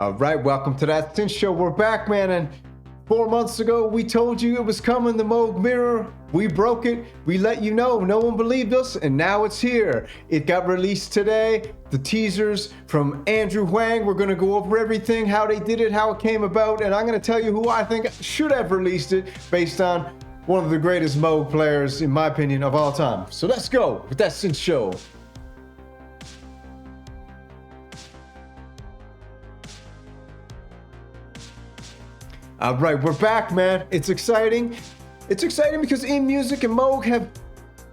All right, welcome to that Synth Show. We're back, man, and 4 months ago, we told you it was coming, the Moog Mirror. We broke it. We let you know. No one believed us, and now it's here. It got released today. The teasers from Andrew Huang. We're going to go over everything, how they did it, how it came about, and I'm going to tell you who I think should have released it based on one of the greatest Moog players, in my opinion, of all time. So let's go with that Synth Show. All right, we're back, man. It's exciting. It's exciting because INMUSIC and Moog have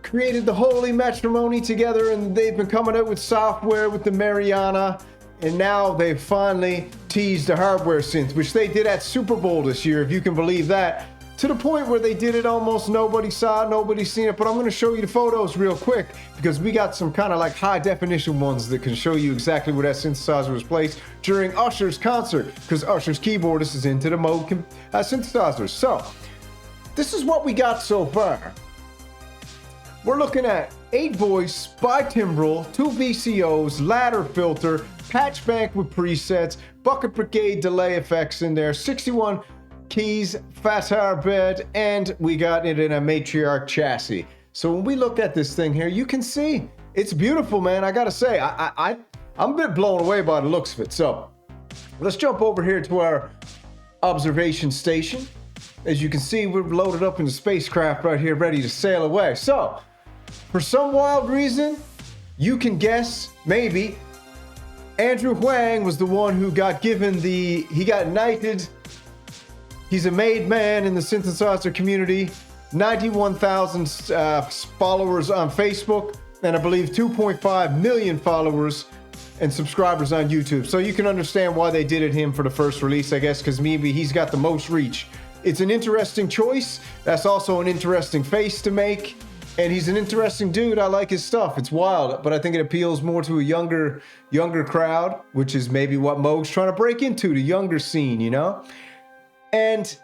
created the holy matrimony together, and they've been coming out with software with the Mariana, and now they've finally teased a hardware synth, which they did at Super Bowl this year, if you can believe that, to the point where they did it almost nobody saw it, nobody's seen it. But I'm going to show you the photos real quick because we got some kind of like high definition ones that can show you exactly where that synthesizer was placed during Usher's concert, because Usher's keyboardist is into the Moog synthesizers. So this is what we got so far. We're looking at 8 voice by Timbral, 2 VCOs, ladder filter, patch bank with presets, bucket brigade delay effects in there, 61 keys, fatar bed, and we got it in a Matriarch chassis. So when we look at this thing here, you can see it's beautiful, man. I gotta say, I'm a bit blown away by the looks of it. So let's jump over here to our observation station. As you can see, we're loaded up in the spacecraft right here, ready to sail away. So for some wild reason, you can guess, maybe, Andrew Huang was the one who got given he got knighted. He's a made man in the synthesizer community, 91,000 followers on Facebook, and I believe 2.5 million followers and subscribers on YouTube. So you can understand why they did it him for the first release, I guess, because maybe he's got the most reach. It's an interesting choice. That's also an interesting face to make. And he's an interesting dude. I like his stuff. It's wild, but I think it appeals more to a younger crowd, which is maybe what Moog's trying to break into, the younger scene, you know? And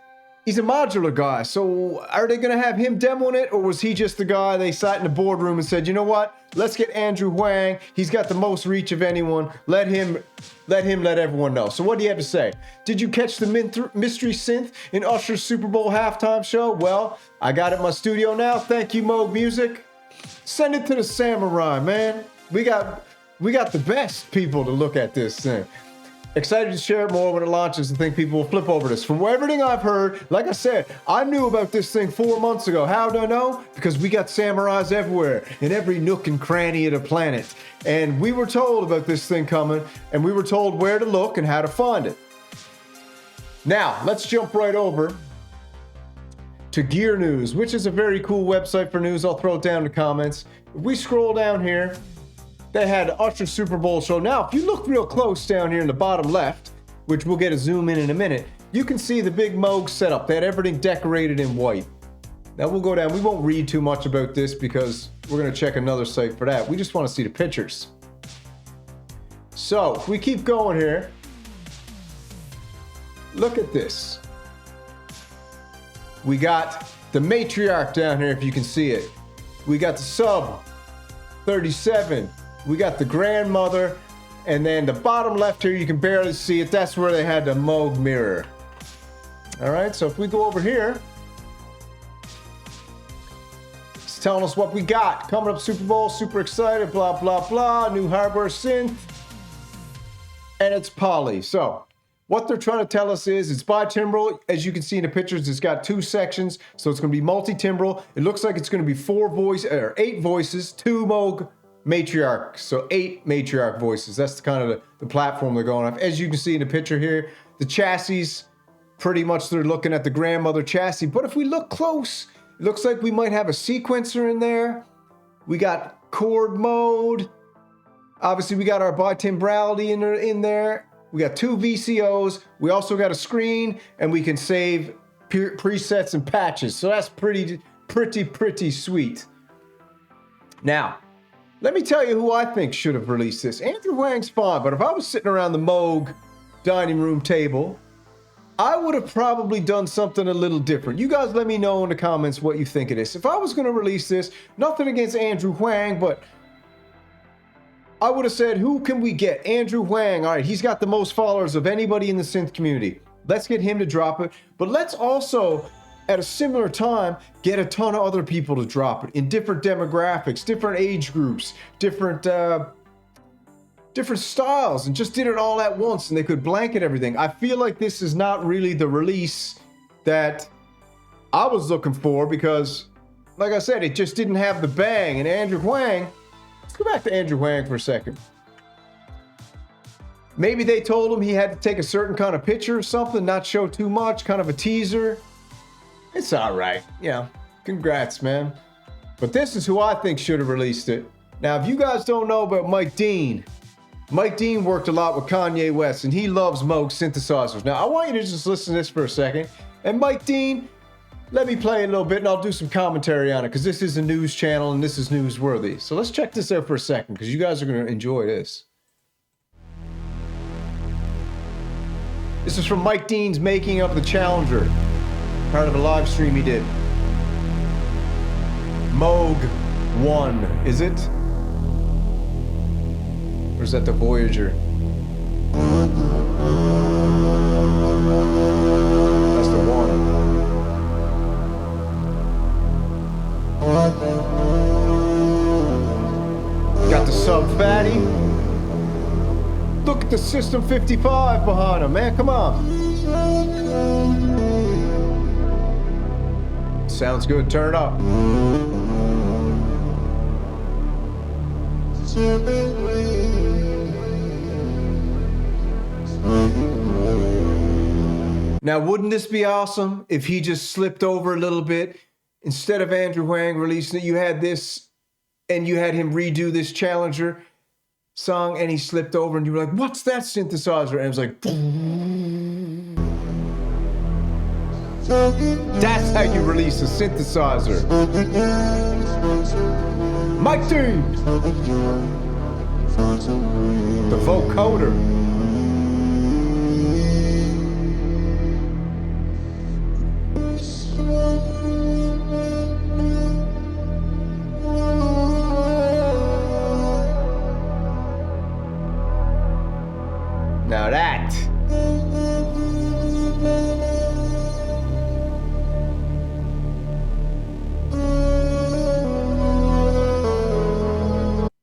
he's a modular guy, so are they going to have him demoing it, or was he just the guy they sat in the boardroom and said, you know what, let's get Andrew Huang, he's got the most reach of anyone, let him let everyone know. So what do you have to say? Did you catch the mystery synth in Usher's Super Bowl halftime show? Well, I got it in my studio now. Thank you, Moog Music. Send it to the samurai, man. We got the best people to look at this thing. Excited to share it more when it launches. I think people will flip over this. From everything I've heard, like I said, I knew about this thing 4 months ago. How do I know? Because we got samurais everywhere, in every nook and cranny of the planet. And we were told about this thing coming, and we were told where to look and how to find it. Now, let's jump right over to Gear News, which is a very cool website for news. I'll throw it down in the comments. If we scroll down here, they had Usher Super Bowl show. Now, if you look real close down here in the bottom left, which we'll get a zoom in a minute, you can see the big Moog setup. They had everything decorated in white. Now we'll go down. We won't read too much about this because we're going to check another site for that. We just want to see the pictures. So if we keep going here, look at this. We got the Matriarch down here, if you can see it. We got the Sub 37. We got the grandmother, and then the bottom left here, you can barely see it. That's where they had the Moog Mirror. All right, so if we go over here, it's telling us what we got. Coming up Super Bowl, super excited, blah, blah, blah, new hardware synth, and it's Poly. So what they're trying to tell us is it's by Timbral. As you can see in the pictures, it's got 2 sections, so it's going to be multi-Timbral. It looks like it's going to be 8 voices, 2 Moog Matriarch, so 8 Matriarch voices. That's the platform they're going off. As you can see in the picture here, the chassis, pretty much they're looking at the grandmother chassis. But if we look close, it looks like we might have a sequencer in there. We got chord mode. Obviously, we got our bitimbrality in there. We got 2 VCOs. We also got a screen, and we can save presets and patches. So that's pretty sweet. Now, let me tell you who I think should have released this. Andrew Huang's fine, but if I was sitting around the Moog dining room table, I would have probably done something a little different. You guys let me know in the comments what you think of this. If I was going to release this, nothing against Andrew Huang, but I would have said, who can we get? Andrew Huang. All right, he's got the most followers of anybody in the synth community. Let's get him to drop it. But let's also, at a similar time, get a ton of other people to drop it in different demographics, different age groups, different styles, and just did it all at once, and they could blanket everything. I feel like this is not really the release that I was looking for, because, like I said, it just didn't have the bang. And Andrew Huang, let's go back to Andrew Huang for a second. Maybe they told him he had to take a certain kind of picture or something, not show too much, kind of a teaser. It's all right. Yeah, congrats, man. But this is who I think should have released it. Now, if you guys don't know about Mike Dean worked a lot with Kanye West, and he loves Moog synthesizers. Now, I want you to just listen to this for a second. And Mike Dean, let me play a little bit, and I'll do some commentary on it, because this is a news channel, and this is newsworthy. So let's check this out for a second, because you guys are going to enjoy this. This is from Mike Dean's making of the Challenger, part of a live stream he did. Moog 1, is it? Or is that the Voyager? That's the 1. Got the sub fatty. Look at the System 55 behind him, man. Come on. Sounds good. Turn it up. Now, wouldn't this be awesome if he just slipped over a little bit? Instead of Andrew Huang releasing it, you had this, and you had him redo this Challenger song, and he slipped over, and you were like, what's that synthesizer? And it was like, that's how you release a synthesizer. Mike Dean, the vocoder. Now that.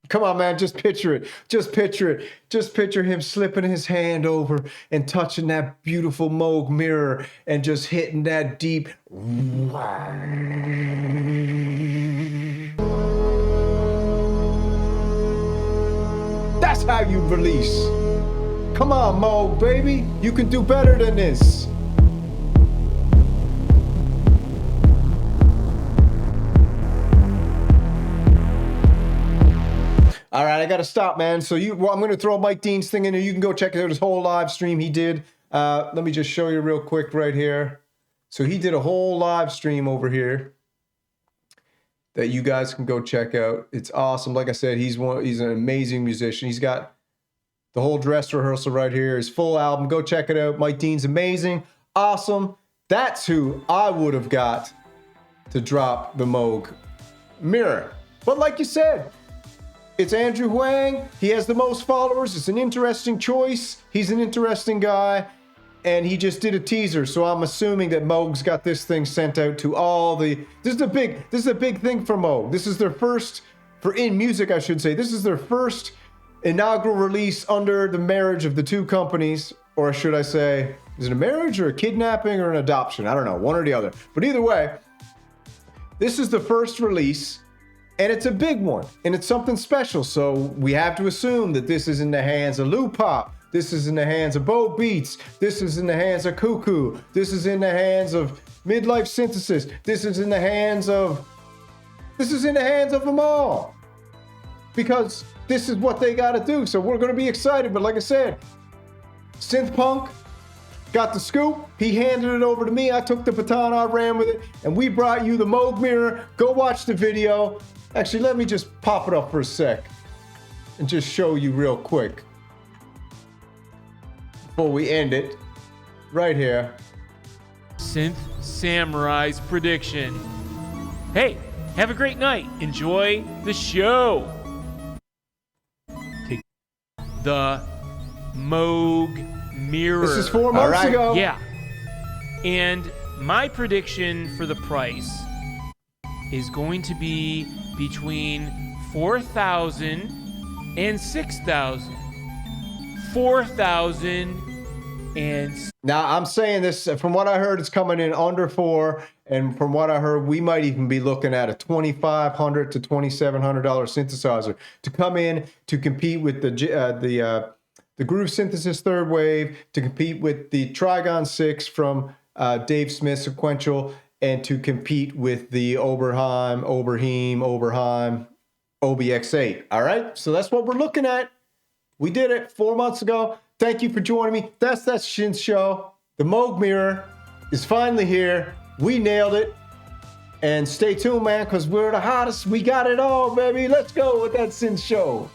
Come on, man, just picture it. Just picture it. Just picture him slipping his hand over and touching that beautiful Moog Mirror and just hitting that deep. That's how you release. Come on, Moog, baby. You can do better than this. All right, I got to stop, man. So I'm going to throw Mike Dean's thing in there. You can go check out his whole live stream he did. Let me just show you real quick right here. So he did a whole live stream over here that you guys can go check out. It's awesome. Like I said, he's an amazing musician. He's got the whole dress rehearsal right here, his full album. Go check it out. Mike Dean's amazing. Awesome. That's who I would have got to drop the Moog Mirror. But like you said, it's Andrew Huang. He has the most followers. It's an interesting choice. He's an interesting guy. And he just did a teaser. So I'm assuming that Moog's got this thing sent out to all the... This is a big thing for Moog. This is their first, for INMUSIC, I should say. This is their first inaugural release under the marriage of the two companies. Or should I say, is it a marriage or a kidnapping or an adoption? I don't know, one or the other. But either way, this is the first release. And it's a big one, and it's something special. So we have to assume that this is in the hands of Loop Hop. This is in the hands of Bo Beats. This is in the hands of Cuckoo. This is in the hands of Midlife Synthesis. This is in the hands of them all. Because this is what they got to do. So we're going to be excited. But like I said, Synth Punk got the scoop. He handed it over to me. I took the baton. I ran with it. And we brought you the Moog Mirror. Go watch the video. Actually, let me just pop it up for a sec and just show you real quick before we end it. Right here. Synth Samurai's prediction. Hey, have a great night. Enjoy the show. Take the Moog Mirror. This is 4 months ago. Yeah. And my prediction for the price is going to be between 4,000 and 6,000. 4,000 and... Now, I'm saying this, from what I heard, it's coming in under 4, and from what I heard, we might even be looking at a $2,500 to $2,700 synthesizer to come in to compete with the Groove Synthesis Third Wave, to compete with the Trigon 6 from Dave Smith Sequential, and to compete with the Oberheim OBX8. All right, so that's what we're looking at. We did it 4 months ago. Thank you for joining me. That's SYNTH Show. The Moog Mirror is finally here. We nailed it. And stay tuned, man, because we're the hottest. We got it all, baby. Let's go with that SYNTH Show.